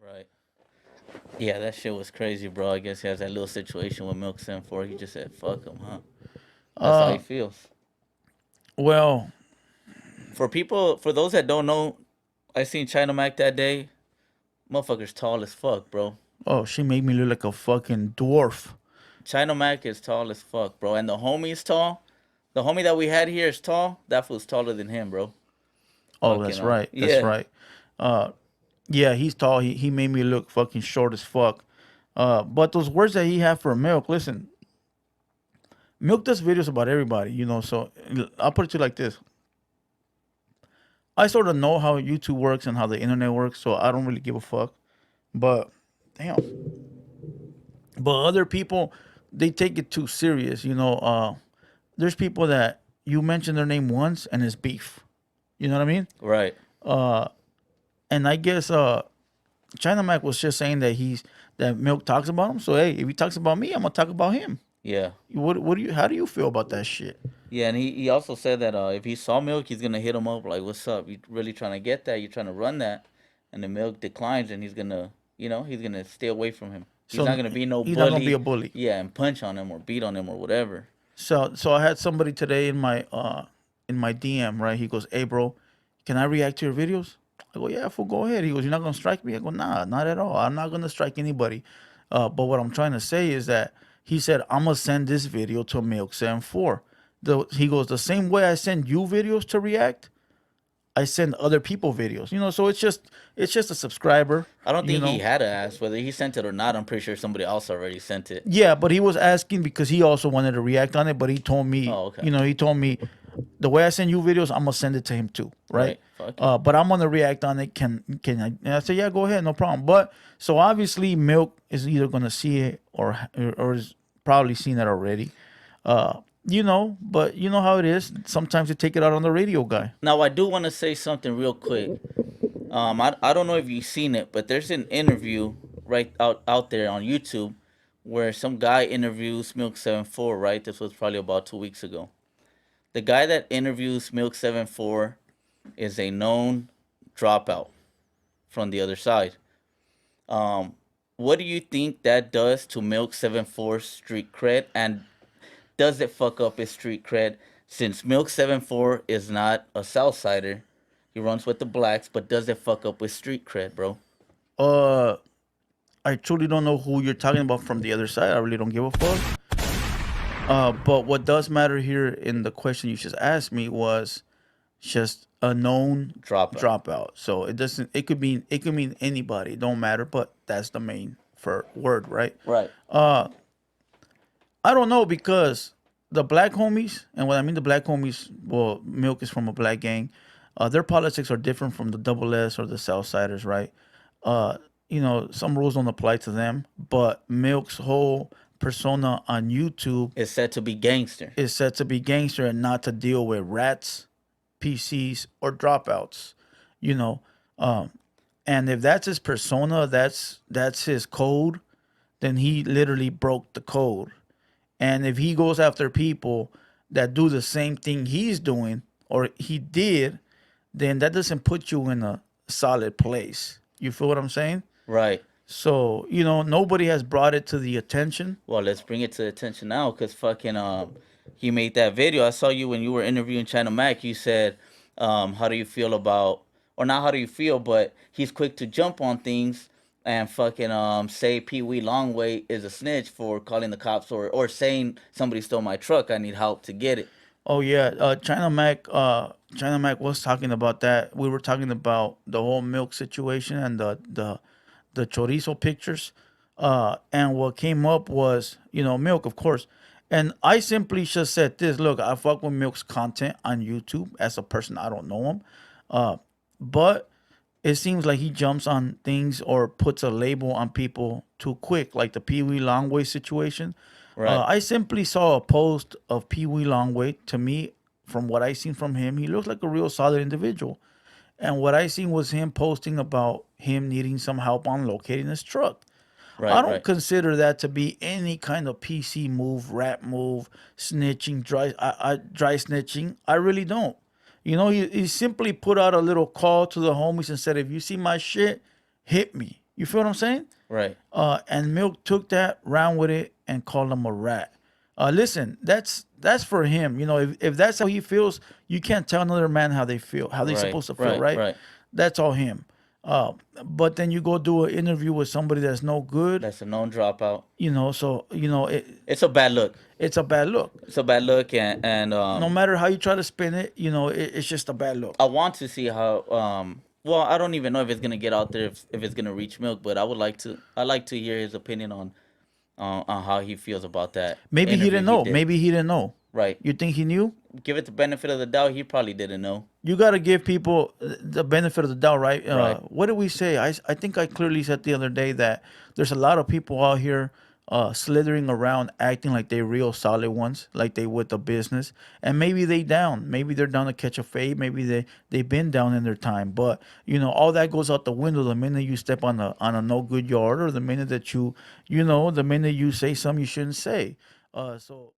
Right. Yeah, that shit was crazy, bro. I guess he has that little situation with Milk 74. He just said, fuck him, huh? That's how he Uh, feels. well, For those that don't know, I seen China Mac that day. Motherfucker's tall as fuck, bro. oh, she made me look like a fucking dwarf. China Mac is tall as fuck, bro. And the homie's tall. The homie that we had here is tall. That fool's taller than him, bro. Oh, Fucking, that's right. That's yeah. right. Uh, yeah, he's tall. He made me look fucking short as fuck. But those words that he had for Milk, listen, Milk does videos about everybody, you know. So I'll put it to you like this: I sort of know how YouTube works and how the internet works, so I don't really give a fuck. But damn, but other people, they take it too serious, you know. There's people that you mention their name once and it's beef. You know what I mean? Right. Uh, and I guess China Mac was just saying that that Milk talks about him. So hey, if he talks about me, I'm gonna talk about him. Yeah. What do you how do you feel about that shit? Yeah, and he also said that if he saw Milk, he's gonna hit him up like, "What's up? You really trying to get that? You trying to run that?" And the Milk declines, and he's gonna, he's gonna stay away from him. He's So not gonna be no he's not gonna be a bully, bully. yeah, and punch on him or beat on him or whatever. So I had somebody today in my DM, right? He goes, "Hey bro, can I react to your videos?" I go, "Yeah, fool, go ahead." He goes, "You're not gonna strike me?" I go, "Nah, not at all. I'm not gonna strike anybody." But what I'm trying to say is that he said, "I'm gonna send this video to Milk74." He goes, "The same way I send you videos to react, I send other people videos." You know, so it's just a subscriber. I don't You think he know, had to ask whether he sent it or not. I'm pretty sure somebody else already sent it. yeah, but he was asking because he also wanted to react on it. But he told me, Oh, okay. you know, he told me the way I send you videos, I'm gonna send it to him too, right? Right. Fuck it. But I'm gonna react on it. Can I? And I said, yeah, go ahead, no problem. But so obviously, Milk is either gonna see it or is probably seen it already. You know, but you know how it is. Sometimes you take it out on the radio guy. Now I do want to say something real quick. I don't know if you've seen it, but there's an interview right out there on YouTube where some guy interviews Milk 74. Right, this was probably about 2 weeks ago. The guy that interviews Milk 74 is a known dropout from the other side. Um, what do you think that does to Milk 74's street cred, and does it fuck up his street cred? Since Milk 74 is not a Southsider, he runs with the blacks, but does it fuck up with street cred, bro? Uh, I truly don't know who you're talking about from the other side. I really don't give a fuck. But what does matter here in the question you just asked me was just a known Dropout. dropout. So it doesn't. It could mean anybody. It don't matter. But that's the main for word, right? Right. I don't know because the black homies, and when I mean the black homies, well, Milk is from a black gang. Their politics are different from the Double S or the Southsiders, right? Uh, you know, some rules don't apply to them, but Milk's whole persona on YouTube It's said to be gangster. is said to be gangster and not to deal with rats, PCs, or dropouts. You know, um, and if that's his persona, that's his code, then he literally broke the code. And if he goes after people that do the same thing he's doing or he did, then that doesn't put you in a solid place. You feel what I'm saying? Right. So, you know, nobody has brought it to the attention. Well, let's bring it to attention now, cause fucking he made that video. I saw you when you were interviewing China Mac. You said, how do you feel about, or not how do you feel, but he's quick to jump on things and fucking say Pee Wee Longway is a snitch for calling the cops or saying somebody stole my truck. I need help to get it. Oh yeah, China Mac was talking about that. We were talking about the whole milk situation and the chorizo pictures. And what came up was, you know, milk, of course. And I simply just said this, look, I fuck with Milk's content on YouTube as a person. I don't know him. Uh, but it seems like he jumps on things or puts a label on people too quick, like the Pee Wee Longway situation. Right. I simply saw a post of Pee Wee Longway. To me, from what I seen from him, he looks like a real solid individual. And what I seen was him posting about him needing some help on locating his truck. I Right. don't Right. consider that to be any kind of PC move, rap move, snitching, dry snitching. I really don't. You know, he simply put out a little call to the homies and said, if you see my shit, hit me. You feel what I'm saying? Right. And Milk took that, ran with it, and called him a rat. Listen, that's for him. You know, if that's how he feels, you can't tell another man how they feel, how they Right. supposed to feel, Right. right? Right. That's all him. Uh, but then you go do an interview with somebody that's no good, That's a known dropout. so It's a bad look. it's a bad look. It's a bad look, and No matter how you try to spin it, it's just a bad look. I want to see how. Well, I don't even know if it's gonna get out there, if it's gonna reach Milk, but I would like to. I like to hear his opinion on how he feels about that Maybe he interview didn't he know. did. Maybe he didn't know. Right. You think he knew? Give it the benefit of the doubt. He probably didn't know. You got to give people the benefit of the doubt, right? Right. What did we say? I think I clearly said the other day that there's a lot of people out here slithering around acting like they real solid ones, like they with the business, and maybe they down, maybe they're down to catch a fade, maybe they've been down in their time, but all that goes out the window the minute you step on a no good yard, or the minute that the minute you say something you shouldn't say. So